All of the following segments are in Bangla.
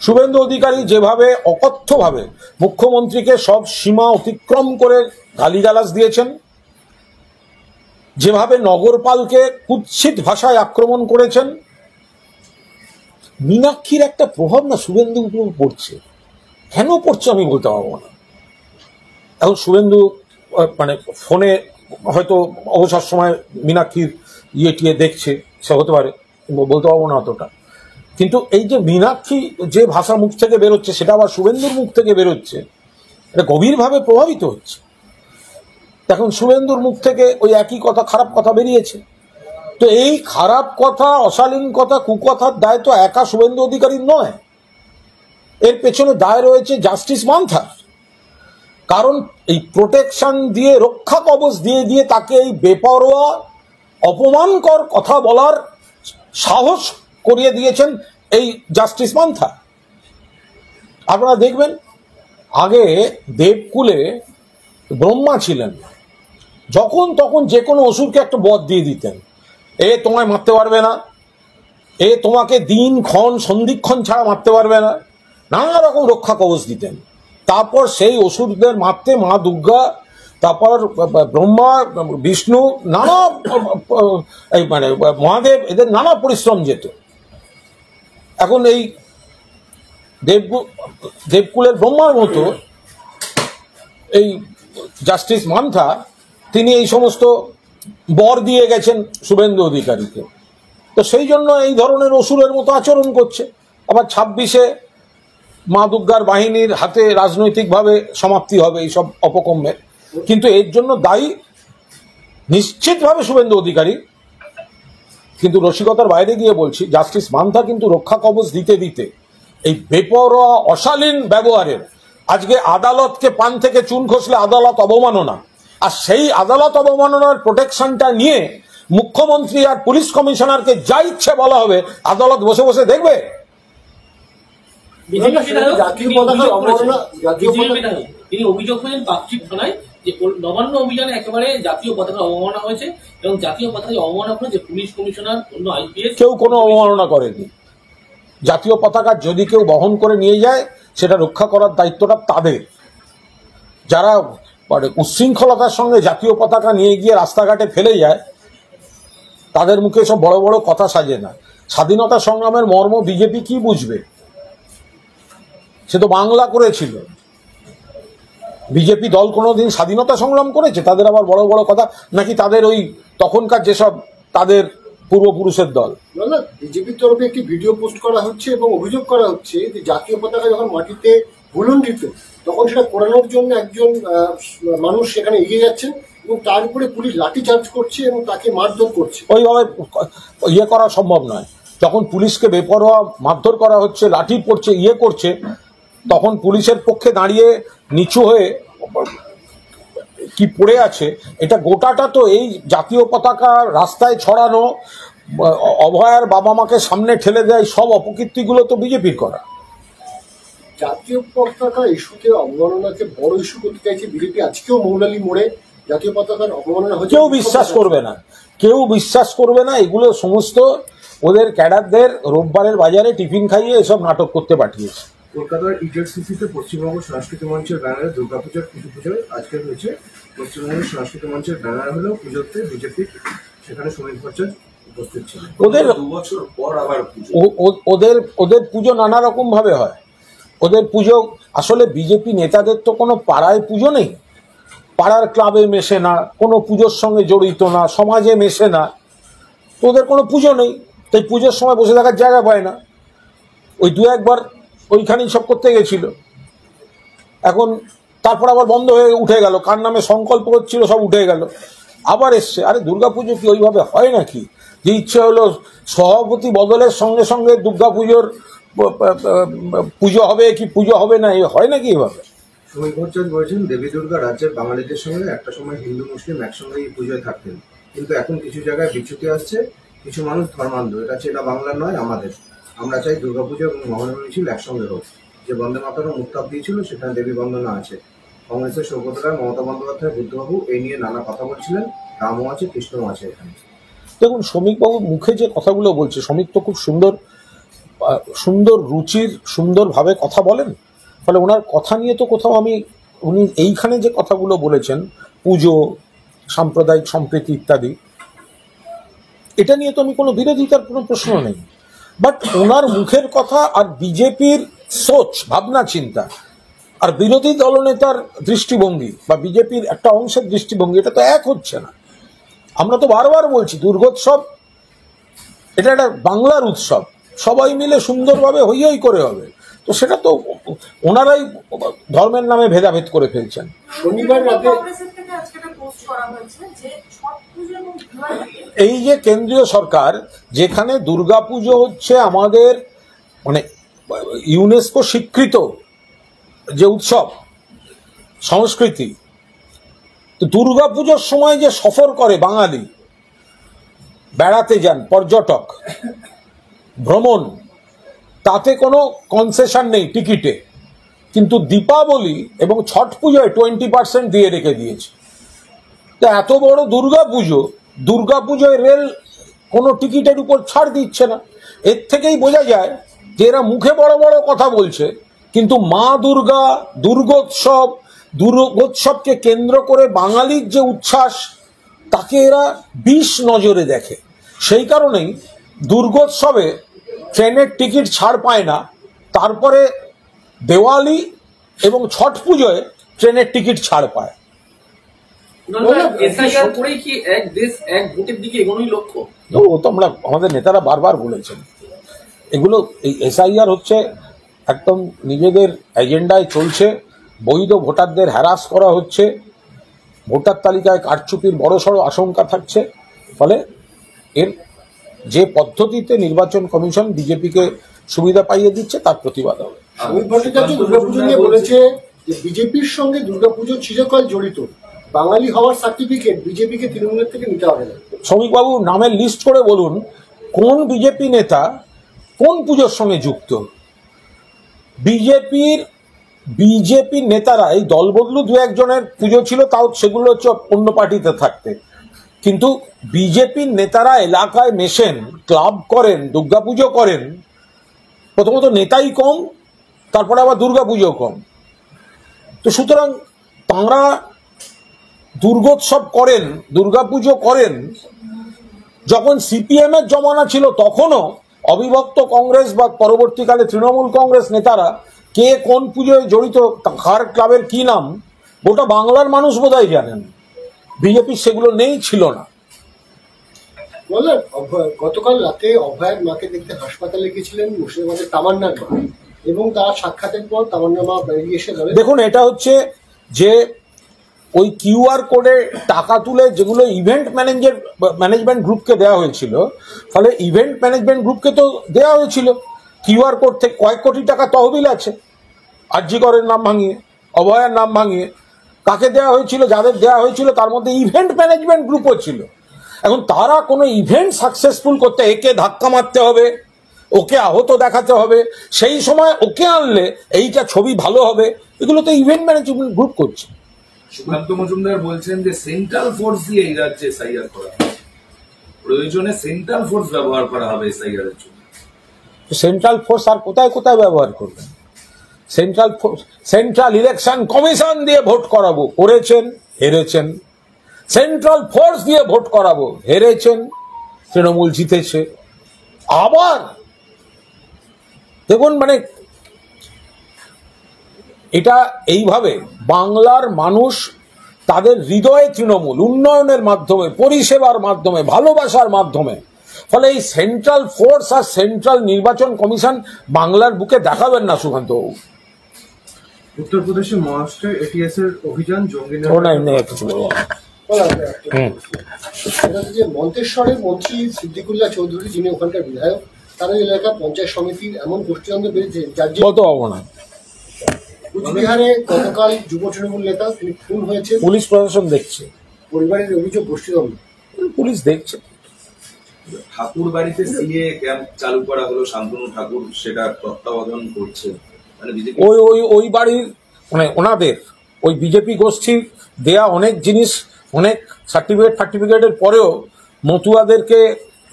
শুভেন্দু অধিকারী যেভাবে অকথ্যভাবে মুখ্যমন্ত্রীকে সব সীমা অতিক্রম করে গালিগালাজ দিয়েছেন, যেভাবে নগরপালকে কুৎসিত ভাষায় আক্রমণ করেছেন, মীনাক্ষীর একটা প্রভাব না শুভেন্দুর উপর পড়ছে। কেন পড়ছে আমি বলতে পারবো না। এখন শুভেন্দু মানে ফোনে হয়তো অবসর সময় মীনাক্ষীর টিয়ে দেখছে, সে হতে পারে, বলতে পারবো না অতটা। কিন্তু এই যে মীনাক্ষী যে ভাষা মুখ থেকে বেরোচ্ছে সেটা আবার শুভেন্দুর মুখ থেকে বেরোচ্ছে, এটা গভীরভাবে প্রভাবিত হচ্ছে। এখন শুভেন্দুর মুখ থেকে ওই একই কথা, খারাপ কথা বেরিয়েছে। তো এই খারাপ কথা, অশালীন কথা, কুকথার দায় তো একা শুভেন্দু অধিকারীর নয়, এর পেছনে দায় রয়েছে জাস্টিস মান্থার। কারণ এই প্রোটেকশন দিয়ে, রক্ষা কবচ দিয়ে দিয়ে তাকে এই বেপরোয়া অপমানকর কথা বলার সাহস করিয়ে দিয়েছেন এই জাস্টিস মান্থা। আপনারা দেখবেন আগে দেবকুলে ব্রহ্মা ছিলেন, যখন তখন যে কোনো অসুরকে একটা বধ দিয়ে দিতেন। এ তোমায় মারতে পারবে না, এ তোমাকে দিন ক্ষণ সন্ধিক্ষণ ছাড়া মারতে পারবে না, নানা রকম রক্ষা কবচ দিতেন। তারপর সেই অসুরদের মারতে মা দুর্গা, তারপর ব্রহ্মা, বিষ্ণু, নানা মানে মহাদেব, এদের নানা পরিশ্রম যেত। এখন এই দেবকুলের ব্রহ্মার মতো এই জাস্টিস মান্থা, তিনি এই সমস্ত বর দিয়ে গেছেন শুভেন্দু অধিকারীকে। তো সেই জন্য এই ধরনের অসুরের মতো আচরণ করছে। আবার 26-এ মা দুর্গার বাহিনীর হাতে রাজনৈতিকভাবে সমাপ্তি হবে এইসব অপকর্মের, কিন্তু এর জন্য দায়ী নিশ্চিতভাবে শুভেন্দু অধিকারী। কিন্তু রসিকতার বাইরে গিয়ে বলছি, জাস্টিস মান্থা কিন্তু রক্ষা কবচ দিতে দিতে এই বেপরোয়া অশালীন ব্যবহারের, আজকে আদালতকে পান থেকে চুন খসলে আদালত অবমাননা, আর সেই আদালত অবমাননার প্রোটেকশনটা নিয়ে মুখ্যমন্ত্রী আর পুলিশ কমিশনারকে যা ইচ্ছে বলা হবে, আদালত বসে বসে দেখবে। তিনি অভিযোগ করেন পাকচিপ থানায় যে নবান্ন অভিযানে একেবারে জাতীয় পতাকা অবমাননা হয়েছে, এবং জাতীয় পতাকা অবমাননা করে যে পুলিশ কমিশনার, অন্য আইপিএস কেউ কোনো অবমাননা করেনি। জাতীয় পতাকা যদি কেউ বহন করে নিয়ে যায়, সেটা রক্ষা করার দায়িত্বটা তাদের। যারা উচ্ছৃঙ্খলতার সঙ্গে জাতীয় পতাকা নিয়ে গিয়ে রাস্তাঘাটে ফেলে যায়, তাদের মুখে সব বড় বড় কথা সাজে না। স্বাধীনতা সংগ্রামের মর্ম বিজেপি কি বুঝবে? সে তো বাংলা করেছিল। বিজেপি দল কোনোদিন স্বাধীনতা সংগ্রাম করেছে? তাদের আবার বড় বড় কথা, নাকি তাদের ওই তখনকার যেসব তাদের পূর্বপুরুষের দল? না, বিজেপির তরফে একটি ভিডিও পোস্ট করা হচ্ছে এবং অভিযোগ করা হচ্ছে যে জাতীয় পতাকা যখন মাটিতে ভুলুণ্ঠিত, তখন সেটা কোরানোর জন্য একজন মানুষ সেখানে এগিয়ে যাচ্ছেন এবং তার উপরে পুলিশ লাঠিচার্জ করছে এবং তাকে মারধর করছে। ওইভাবে ইয়ে করা সম্ভব নয়। যখন পুলিশকে বেপরোয়া মারধর করা হচ্ছে, লাঠি পড়ছে, ইয়ে করছে, তখন পুলিশের পক্ষে দাঁড়িয়ে নিচু হয়ে কি পড়ে আছে, এটা গোটাটা তো এই জাতীয় পতাকা রাস্তায় ছড়ানো, অভয়ার বাবা মাকে সামনে ঠেলে দেয়, সব অপকীর্তিগুলো তো বিজেপির করা। জাতীয় পতাকা ইস্যুতে অবমাননাকে বড় ইস্যু করতে চাইছে বিজেপি। আজকেও মৌলালী মোড়ে জাতীয় পতাকার অবমাননা হচ্ছে। কেউ বিশ্বাস করবে না, কেউ বিশ্বাস করবে না। এগুলো সমস্ত ওদের ক্যাডারদের রোববারের বাজারে টিফিন খাইয়ে এসব নাটক করতে পাঠিয়েছে। কলকাতার ইজেডসিসিতে পশ্চিমবঙ্গ সংস্কৃতি মঞ্চের ব্যানারে দুর্গাপূজার পুজোয় আজকে হয়েছে। পশ্চিমবঙ্গ সংস্কৃতি মঞ্চের ব্যানার হলেও পুজোতে বিজেপি সেখানে শ্রমিক ভট্টাচার্য উপস্থিত ছিলেন। ওদের 2 বছর পর আবার ওদের পুজো নানা রকম ভাবে হয়। ওদের পুজো আসলে বিজেপি নেতাদের তো কোনো পাড়ায় পুজো নেই, পাড়ার ক্লাবে মেশে না, কোনো পুজোর সঙ্গে জড়িত না, সমাজে মেশে না, তো ওদের কোনো পুজো নেই। তাই পুজোর সময় বসে থাকার জায়গা পায় না। ওই 2-1 বার ওইখানেই সব করতে গেছিল। এখন তারপর আবার বন্ধ হয়ে উঠে গেল, কার নামে সংকল্প হচ্ছিল সব উঠে গেল, আবার এসছে। আরে দুর্গাপুজো কি ওইভাবে হয় নাকি? যে ইচ্ছে হলো সভাপতি বদলের সঙ্গে সঙ্গে দুর্গাপুজোর পুজো হবে কি পুজো হবে না, হয় নাকি এভাবে? শ্রমিক ভট্টাচার্য বলেছেন, দেবী দুর্গা রাজ্যের বাঙালিদের সঙ্গে একটা সময় হিন্দু মুসলিম একসঙ্গে এই পুজোয় থাকতেন, কিন্তু এখন কিছু জায়গায় বিচ্যুতি আসছে, কিছু মানুষ ধর্মান্ধ। এটা চেনা বাংলা নয় আমাদের। আমরা চাই দুর্গাপুজো এবং মহানবমী মিছিল একসঙ্গে হোক। যে বন্দে মাতরম উত্তাপ দিয়েছিল সেখানে দেবী বন্দনা আছে। কংগ্রেসের সৌগত রায়, মমতা বন্দ্যোপাধ্যায়, বুদ্ধবাবু এই নিয়ে নানা কথা বলছিলেন। রামও আছে, কৃষ্ণও আছে এখানে। দেখুন, শ্রমিকবাবু মুখে যে কথাগুলো বলছে, শ্রমিক তো খুব সুন্দর সুন্দর রুচির সুন্দরভাবে কথা বলেন। ফলে ওনার কথা নিয়ে তো কোথাও উনি এইখানে যে কথাগুলো বলেছেন, পুজো, সাম্প্রদায়িক সম্প্রীতি ইত্যাদি, এটা নিয়ে তো আমি কোনো বিরোধিতার কোনো প্রশ্ন নেই। বাট ওনার মুখের কথা আর বিজেপির সোচ, ভাবনা চিন্তা, আর বিরোধী দলনেতার দৃষ্টিভঙ্গি বা বিজেপির একটা অংশের দৃষ্টিভঙ্গি, এটা তো এক হচ্ছে না। আমরা তো বারবার বলছি দুর্গোৎসব এটা একটা বাংলার উৎসব, সবাই মিলে সুন্দরভাবে হই হই করে হবে। তো সেটা তো ওনারাই ধর্মের নামে ভেদাভেদ করে ফেলছেন। শনিবার রাতে এই যে কেন্দ্রীয় সরকার, যেখানে দুর্গাপুজো হচ্ছে আমাদের মানে ইউনেস্কো স্বীকৃত যে উৎসব সংস্কৃতি, তো দুর্গাপুজোর সময় যে সফর করে বাঙালি, বেড়াতে যান, পর্যটক, ভ্রমণ, তাতে কোনো কনসেশন নেই টিকিটে, কিন্তু দীপাবলি এবং ছট পুজোয় 20% দিয়ে রেখে দিয়েছে। তো এত বড় দুর্গাপুজোয় রেল কোনো টিকিটের উপর ছাড় দিচ্ছে না। এর থেকেই বোঝা যায় যে এরা মুখে বড় বড় কথা বলছে, কিন্তু মা দুর্গা, দুর্গোৎসবকে কেন্দ্র করে বাঙালির যে উচ্ছ্বাস, তাকে এরা বিষ নজরে দেখে। সেই কারণেই দুর্গোৎসবে ট্রেনের টিকিট ছাড় পায় না, তারপরে দেওয়ালি এবং ছট পুজোয় ট্রেনের টিকিট ছাড় পায়। এসআইআর করেই কি এক দেশ এক ভোটের দিকে এগোনোই লক্ষ্য? ও তো আমাদের নেতারা বারবার বলেছেন, এগুলো এই এসআইআর হচ্ছে একদম নিজেদের এজেন্ডায় চলছে, বৈধ ভোটারদের হ্যারাস করা হচ্ছে, ভোটার তালিকায় কারচুপির বড়সড় আশঙ্কা থাকছে। ফলে এর যে পদ্ধতিতে নির্বাচন কমিশন বিজেপিকে সুবিধা পাইয়ে দিচ্ছে তার প্রতিবাদ হবে। শ্রমিক ভট্টাচার্য দুর্গাপুজো নিয়ে বলেছে যে বিজেপির সঙ্গে দুর্গাপুজো চিরকাল জড়িত, বাঙালি হওয়ার সার্টিফিকেট বিজেপিকে তৃণমূলের থেকে নিতে হবে না। শ্রমিকবাবু নামের লিস্ট করে বলুন কোন বিজেপি নেতা কোন পুজোর সঙ্গে যুক্ত। বিজেপির নেতারা, এই দলবদলু দু একজনের পুজো ছিল, তাও সেগুলো হচ্ছে অন্য পার্টিতে থাকতে, কিন্তু বিজেপির নেতারা এলাকায় মেশেন, ক্লাব করেন, দুর্গাপুজো করেন। প্রথমত নেতাই কম, তারপরে আবার দুর্গাপুজো কম। তো সুতরাং তাঁরা দুর্গোৎসব করেন, দুর্গাপুজো করেন। যখন সিপিএম এর জমানা ছিল তখনও অবিভক্ত কংগ্রেস বা পরবর্তীকালে তৃণমূল কংগ্রেস নেতারা কে কোন পুজোয় জড়িত, কার ক্লাবের কি নাম, ওটা বাংলার মানুষ বোধহয় জানেন। বিজেপি সেগুলো নেই, ছিল না। বললেন গতকাল রাতে অভয়ের মাকে দেখতে হাসপাতালে গেছিলেন মুর্শিদাবাদের তামান্নার মা, এবং তার সাক্ষাতের পর তামান্নার মা বেরিয়ে এসে বলেন, দেখুন এটা হচ্ছে যে ওই কিউআর কোডে টাকা তুলে যেগুলো ইভেন্ট ম্যানেজমেন্ট গ্রুপকে দেওয়া হয়েছিল, ফলে ইভেন্ট ম্যানেজমেন্ট গ্রুপকে তো দেওয়া হয়েছিল কিউআর কোড থেকে কয়েক কোটি টাকা তহবিল আছে, আরজিকরের নাম ভাঙিয়ে, অভয়ের নাম ভাঙিয়ে। কাকে দেওয়া হয়েছিল? যাদের দেওয়া হয়েছিল তার মধ্যে ইভেন্ট ম্যানেজমেন্ট গ্রুপও ছিল। এখন তারা কোনো ইভেন্ট সাকসেসফুল করতে একে ধাক্কা মারতে হবে, ওকে আহত দেখাতে হবে, সেই সময় ওকে আনলে এইটা ছবি ভালো হবে, এগুলো তো ইভেন্ট ম্যানেজমেন্ট গ্রুপ করছে। সুকান্ত মজুমদার বলছেন যে সেন্ট্রাল ফোর্স দিয়ে এই রাজ্যে এসআইআর করা হবে, প্রয়োজনে সেন্ট্রাল ফোর্স ব্যবহার করা হবে এসআইআর এর জন্য। সেন্ট্রাল ফোর্স আর কোথায় কোথায় ব্যবহার করবেন? সেন্ট্রাল ইলেকশন কমিশন দিয়ে ভোট করাবো, করেছেন, হেরেছেন। সেন্ট্রাল ফোর্স দিয়ে ভোট করাবো, হেরেছেন, তৃণমূল জিতেছে। আবার দেখুন, মানে এটা এইভাবে বাংলার মানুষ তাদের হৃদয়ে তৃণমূল, উন্নয়নের মাধ্যমে, পরিষেবার মাধ্যমে, ভালোবাসার মাধ্যমে। ফলে এই সেন্ট্রাল ফোর্স আর সেন্ট্রাল নির্বাচন কমিশন বাংলার বুকে দেখাবেন না সুকান্ত বাবু। উত্তরপ্রদেশের মহারাষ্ট্রে এটিএস এর অভিযান জঙ্গি যে মন্তেশ্বরের মন্ত্রী সিদ্দিকুল্লাহ চৌধুরী, যিনি ওখানকার বিধায়ক, তার এলাকা পঞ্চায়েত সমিতির এমন গোষ্ঠীদ্বন্দ্ব বেড়েছে যার বলতে পারবো না। কুচবিহারে গতকাল যুব তৃণমূল নেতা তিনি খুন হয়েছে, পুলিশ প্রশাসন দেখছে, পরিবারের অভিযোগ গোষ্ঠীদ্বন্দ্ব, পুলিশ দেখছে। ঠাকুর বাড়িতে সিএ ক্যাম্প চালু করা হলো, শান্তনু ঠাকুর সেটা তত্ত্বাবধান করছে, মানে বিজেপি ওই বাড়ির মানে ওনাদের ওই বিজেপি গোষ্ঠীর দেয়া অনেক জিনিস, অনেক সার্টিফিকেটের পরেও মতুয়াদেরকে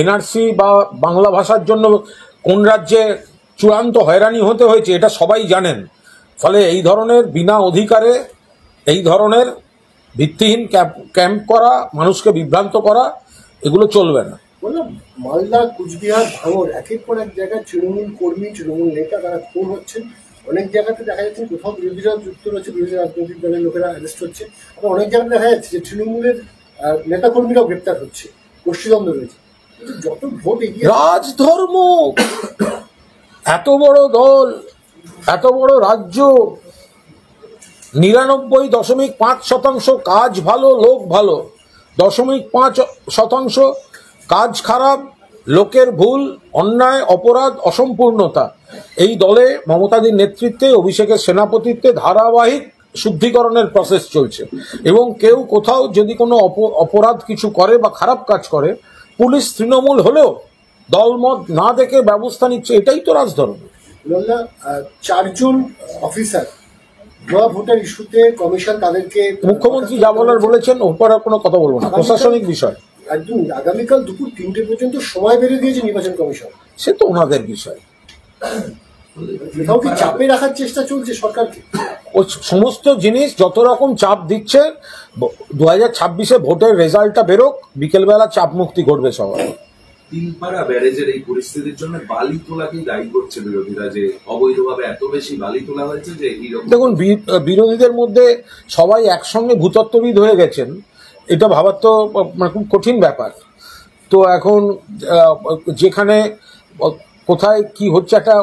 এনআরসি বা বাংলা ভাষার জন্য কোন রাজ্যে চূড়ান্ত হয়রানি হতে হয়েছে, এটা সবাই জানেন। ফলে এই ধরনের বিনা অধিকারে এই ধরনের ভিত্তিহীন ক্যাম্প করা, মানুষকে বিভ্রান্ত করা, এগুলো চলবে না। বললাম মালদা, কুচবিহার, ভাঙড় একের পর এক জায়গায় তৃণমূল কর্মী, তৃণমূল নেতা তারা খুন হচ্ছেন। অনেক জায়গাতে দেখা যাচ্ছে কোথাও বিরোধীরা যুক্ত রয়েছে, বিরোধী রাজনৈতিক দলের লোকেরা অ্যারেস্ট হচ্ছে। আবার অনেক জায়গায় দেখা যাচ্ছে যে তৃণমূলের নেতাকর্মীরাও গ্রেপ্তার হচ্ছে, গোষ্ঠীদ্বন্দ্ব রয়েছে। কিন্তু যত ভোট এগিয়ে রাজধর্ম, এত বড় দল, এত বড় রাজ্য, 99.5% কাজ ভালো, লোক ভালো, 0.5% কাজ খারাপ, লোকের ভুল, অন্যায়, অপরাধ, অসম্পূর্ণতা। এই দলে মমতাদির নেতৃত্বে, অভিষেকের সেনাপতিত্বে ধারাবাহিক শুদ্ধিকরণের প্রসেস চলছে। এবং কেউ কোথাও যদি কোনো অপরাধ কিছু করে বা খারাপ কাজ করে, পুলিশ তৃণমূল হলেও দলমত না দেখে ব্যবস্থা নিচ্ছে। এটাই তো রাজধর্ম। 4 অফিসার ভুয়া ভোটার ইস্যুতে কমিশন তাদেরকে, মুখ্যমন্ত্রী যা বলার বলেছেন, ওপর আর কোনো কথা বলবো না, প্রশাসনিক বিষয়। একদম আগামীকাল দুপুর 3টে পর্যন্ত সময় বেড়ে দিয়েছে নির্বাচন কমিশন। সে তো ওনাদের বিষয়। কোথাও কি চাপে রাখার চেষ্টা চলছে সরকারকে? ও সমস্ত জিনিস যত রকম চাপ দিচ্ছে, 2026-এ ভোটের রেজাল্টটা বেরোক, বিকেলবেলা চাপ মুক্তি ঘটবে সবার। তিনপাড়া ব্যারেজের এই পরিস্থিতির জন্য বালি তোলাকেই দায়ী করছে বিরোধীরা, যে অবৈধভাবে এত বেশি বালি তোলা হয়েছে যে এইরকম। দেখুন, বিরোধীদের মধ্যে সবাই একসঙ্গে ভূতত্ত্ববিদ হয়ে গেছেন, এটা ভাবার তো খুব কঠিন ব্যাপার। তো এখন যেখানে কোথায় কি হচ্ছে, একটা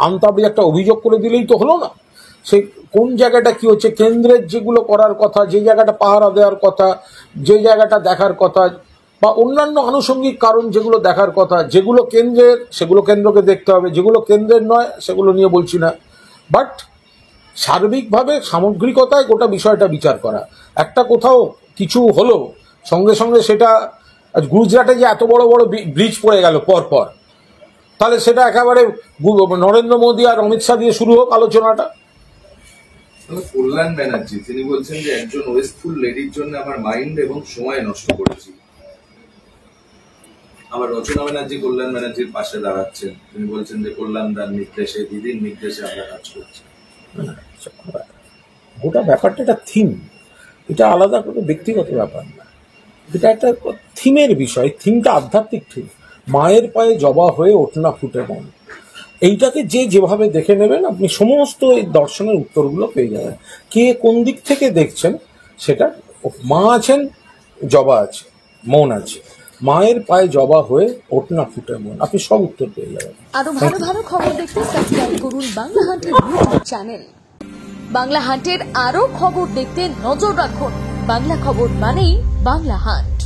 আনতাবড়ি একটা অভিযোগ করে দিলেই তো হলো না। সেই কোন জায়গাটা কি হচ্ছে, কেন্দ্রের যেগুলো করার কথা, যে জায়গাটা পাহারা দেওয়ার কথা, যে জায়গাটা দেখার কথা, বা অন্যান্য আনুষঙ্গিক কারণ যেগুলো দেখার কথা, যেগুলো কেন্দ্রের সেগুলো কেন্দ্রকে দেখতে হবে, যেগুলো কেন্দ্রের নয় সেগুলো নিয়ে বলছি না। বাট সার্বিকভাবে সামগ্রিকতায় গোটা বিষয়টা বিচার করা। একটা কোথাও কিছু হলো, সঙ্গে সঙ্গে সেটা, গুজরাটে যে এত বড় বড় ব্রিজ পড়ে গেল পরপর, তাহলে সেটা একেবারে নরেন্দ্র মোদী আর অমিত শাহ দিয়ে শুরু হোক আলোচনাটা। কল্যাণ ব্যানার্জি তিনি বলছেন যে একজন ওয়েস্টফুল লেডির জন্য আমার মাইন্ড এবং সময় নষ্ট করেছি। আবার রচনা ব্যানার্জি কল্যাণ ব্যানার্জির পাশে দাঁড়াচ্ছেন, তিনি বলছেন যে কল্যাণদার নির্দেশে, দিদির নির্দেশে আমরা কাজ করছি। গোটা ব্যাপারটা একটা থিম, এটা আলাদা কোনো ব্যক্তিগত ব্যাপার না, এটা একটা থিমের বিষয়। থিমটা আধ্যাত্মিক থিম, মায়ের পায়ে জবা হয়ে ওঠনা ফুটে মন। এইটাকে যে যেভাবে দেখে নেবেন, আপনি সমস্ত এই দর্শনের উত্তরগুলো পেয়ে যাবেন। কে কোন দিক থেকে দেখছেন সেটা, মা আছেন, জবা আছে, মন আছে, মায়ের পায়ে জবা হয়ে ওঠনা ফুটে মন, আপনি সব উত্তর পেয়ে যাবেন। আরো ভালো ভালো খবর দেখতে সাবস্ক্রাইব করুন বাংলা হান্টের ইউটিউব চ্যানেল। বাংলা হান্টের আরো খবর দেখতে নজর রাখুন। বাংলা খবর মানেই বাংলা হান্ট।